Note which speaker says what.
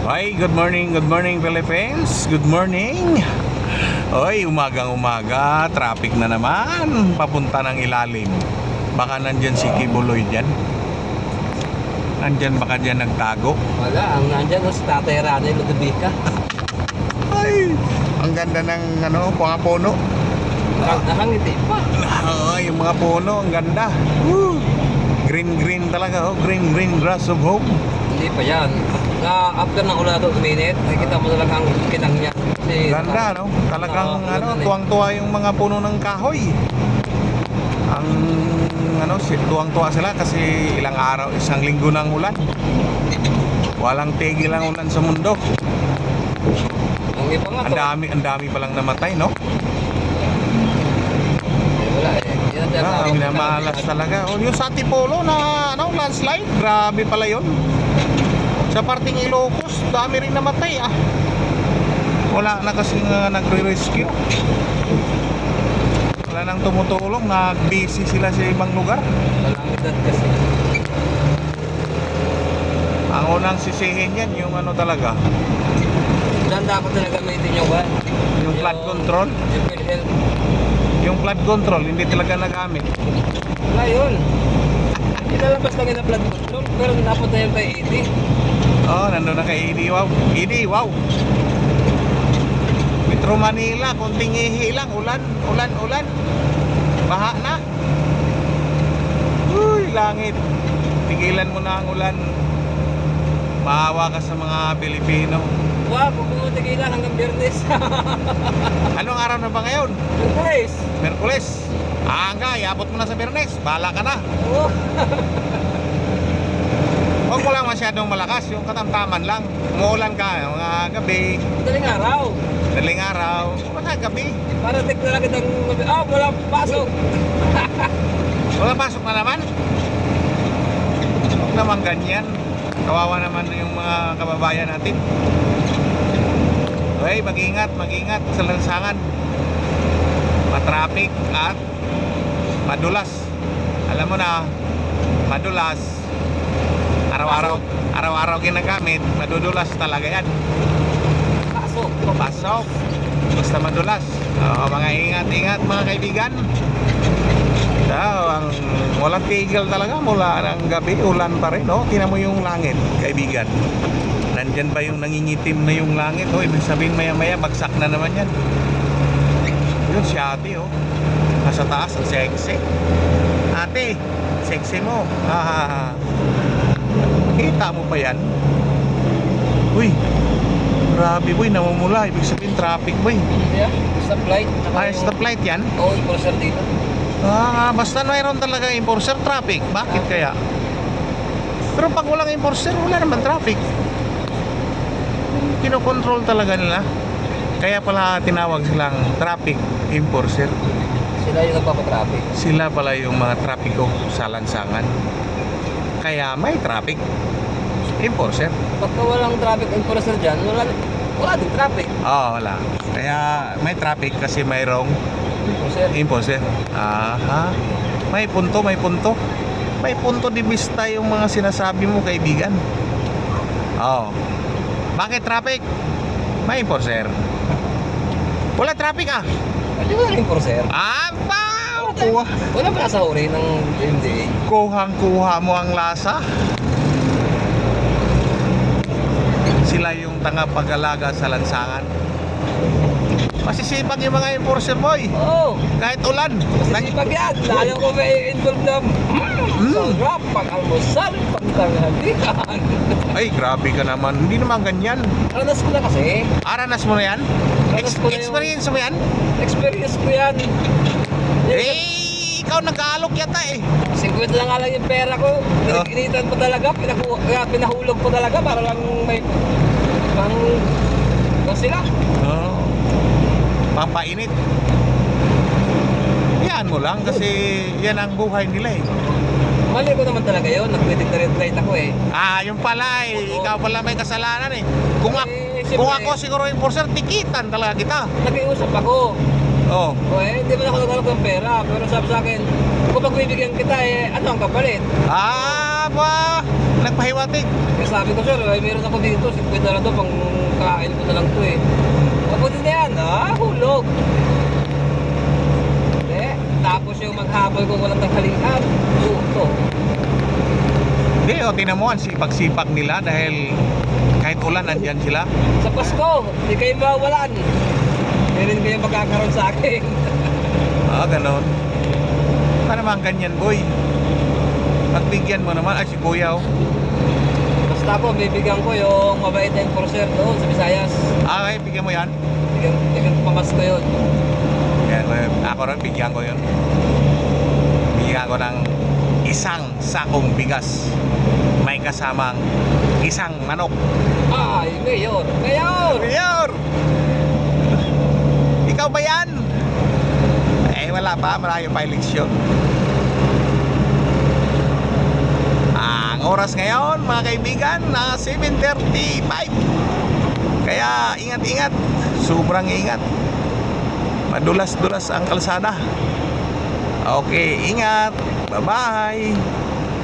Speaker 1: Hi, good morning Philippines. Good morning. Oy, umagang-umaga, traffic na naman papunta ng ilalim. Baka nandyan si Kibuloy dyan. Nandyan baka dyan nagtago.
Speaker 2: Wala, ang nandyan no, si Tatay Rani Ludovica.
Speaker 1: Ay, ang ganda ng mga puno.
Speaker 2: Nakangiti pa.
Speaker 1: Ay, yung mga puno, ang ganda. Woo! Green talaga, green grass of home.
Speaker 2: Hindi pa yan. After ng ulan ito, minute, nakikita mo talagang kinang niya. Kasi,
Speaker 1: Ganda, no? Talagang tuwang-tuwa yung mga puno ng kahoy. Ang tuwang-tuwa sila kasi isang linggo ng ulan. Walang tigil ang ulan sa mundo.
Speaker 2: Ang iba nga to.
Speaker 1: Ang dami palang namatay, no?
Speaker 2: Wala eh.
Speaker 1: Minamalas talaga. Yung sa Antipolo na landslide, grabe pala yun. Sa parting Ilocos, dami rin namatay ah. Wala na kasi nagre-rescue. Wala nang tumutulong, nag-busy sila sa ibang lugar.
Speaker 2: Kalamidad kasi.
Speaker 1: Ang unang sisihin yan, yung talaga,
Speaker 2: Diyan dapat na gamitin yung ban.
Speaker 1: yung flood control.
Speaker 2: Yung PhilHealth.
Speaker 1: Yung flood control, hindi talaga nagamit.
Speaker 2: Wala yun. Inalabas lang yun ang flood control, pero dapat na yun kay ED.
Speaker 1: Nandun na kay ED, wow. ED, wow. Metro Manila, konting ihi lang, ulan. Baha na. Uy, langit. Tigilan mo na ang ulan. Maawa ka sa mga Pilipino.
Speaker 2: Wow, pupumutigilan hanggang Biyernes.
Speaker 1: Anong araw na ba ngayon?
Speaker 2: Guys!
Speaker 1: Merkules. Iabot mo na sa Biyernes. Bahala ka na.
Speaker 2: Oh.
Speaker 1: Huwag mo lang masyadong malakas. Yung katamtaman lang. Umuulan ka mga gabi.
Speaker 2: Daling araw.
Speaker 1: Mga gabi.
Speaker 2: Para tignan lang kitang wala pasok.
Speaker 1: Wala pasok na naman. Huwag naman ganyan. Kawawa naman yung mga kababayan natin. Okay, mag-ingat sa lansangan. Matraffic at madulas. Alam mo na, madulas. Araw-araw ginagamit, madudulas talaga yan. Pasok. Basta madulas. Mga ingat mga kaibigan. Ang walang tigil talaga mula ng gabi, ulan pa rin, no? Tingnan mo yung langit, kaibigan. Nandyan ba yung nangingitim na yung langit? Ibig sabihin maya-maya, bagsak na naman yan. Yun si ate, nasa taas, ang sexy. Ate, sexy mo. Kita mo pa yan? Uy, grabe boy, namumula. Ibig sabihin traffic boy.
Speaker 2: Yeah, stoplight.
Speaker 1: Stoplight yan?
Speaker 2: Oo, enforcer dito.
Speaker 1: Basta mayroon talaga enforcer, traffic. Bakit kaya? Pero pag walang enforcer, wala naman traffic. Kinokontrol talaga nila. Kaya pala tinawag silang traffic enforcer.
Speaker 2: Sila yung nagpapatraffic.
Speaker 1: Sila pala yung mga trapiko sa lansangan. Kaya may traffic enforcer.
Speaker 2: Pagka walang traffic enforcer dyan, wala din traffic.
Speaker 1: Wala. Kaya may traffic kasi mayroong enforcer. May punto. May punto di vista yung mga sinasabi mo, kaibigan. Bakit traffic? May enforcer. Wala traffic
Speaker 2: Ano yung enforcer? Wala ba nasa huri ng MDA?
Speaker 1: Kuhang-kuha mo ang lasa. Sila yung tagapag-alaga sa lansangan. Masisipag yung mga enforcer boy. Kahit ulan.
Speaker 2: Masisipag yan. Lalo ko may involved na sarap, pag-almusal, pag-tanghalian.
Speaker 1: Ay, grabe ka naman. Hindi naman ganyan.
Speaker 2: Ranas ko na kasi.
Speaker 1: Ranas mo na yan?
Speaker 2: Ranas ko na
Speaker 1: Experience mo yan?
Speaker 2: Experience ko yan.
Speaker 1: Ikaw nag-aalok yata
Speaker 2: 50 lang nga lang yung pera ko. Pinag-initan ko talaga. Pinahulog ko talaga para lang may sila.
Speaker 1: Pampainit. Yan mo lang kasi yan ang buhay nila
Speaker 2: Mali ko naman talaga yun. Nag-red light ako
Speaker 1: yung pala ikaw pala may kasalanan Kung ako siguro enforcer, tikitan talaga kita.
Speaker 2: Nag-iusap ako. Hindi mo na ako naghanap ng pera. Pero sabi sa akin, kung pagbibigyan kita ano ang kapalit?
Speaker 1: nagpahiwatig.
Speaker 2: Kaya sabi ko, sir, ay meron ako dito, 50 na lang to, pang kain ko na lang to eh. Mabuti na yan, hulog. Tapos yung maghabol ko walang tanghalian, to.
Speaker 1: Hindi, o tinan mo ang sipag-sipag nila dahil kahit ulan, nandyan sila.
Speaker 2: Sa Pasko, hindi kayo mawalan. Meron kayo magkakaroon sa akin.
Speaker 1: Ganon. Para naman ganyan, boy. Pagbigyan mo naman, ay si kuya, oh.
Speaker 2: Basta po, bibigyan ko yung mabait na enforcer doon sa Visayas.
Speaker 1: Okay, bigyan mo yan.
Speaker 2: Bigyan ko pamasko yun.
Speaker 1: Yan, ako rin, bigyan ko yun. Bigyan ko ng isang sakong bigas. May kasamang isang manok.
Speaker 2: Ay, Mayor! Mayor!
Speaker 1: Mayor! Ikaw ba yan? Eh, wala pa. Malayo pa eleksyon. Ang oras ngayon, mga kaibigan, na 7:35. Kaya, ingat-ingat. Sobrang ingat. Madulas-dulas ang kalsada. Okay, ingat. Bye-bye.